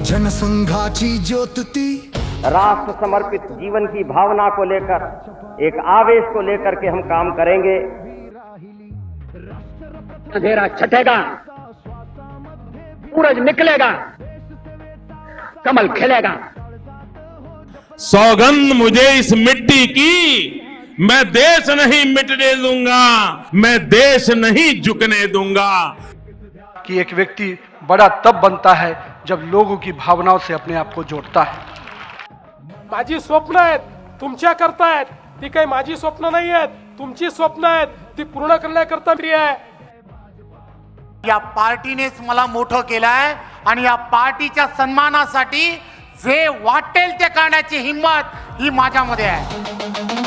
जनसंघाची ज्योतती राष्ट्र समर्पित जीवन की भावना को लेकर, एक आवेश को लेकर के हम काम करेंगे। अंधेरा छटेगा, सूरज निकलेगा, कमल खिलेगा। सौगंध मुझे इस मिट्टी की, मैं देश नहीं मिटने दूंगा, मैं देश नहीं झुकने दूंगा। कि एक व्यक्ति बड़ा तब बनता है जब लोगों की भावनाओं से अपने आप को जोड़ता है। माझी स्वप्न आहेत, तुमच्या करता आहेत, ती काही माझी स्वप्न नाही आहेत, तुमची स्वप्न आहेत, ती पूर्ण करण्याकरता मी आहे। या पार्टीनेच मला मोठं केलंय आणि या पार्टीच्या सन्मानासाठी जे वाटेल ते करण्याची हिंमत ही माझ्यामध्ये आहे।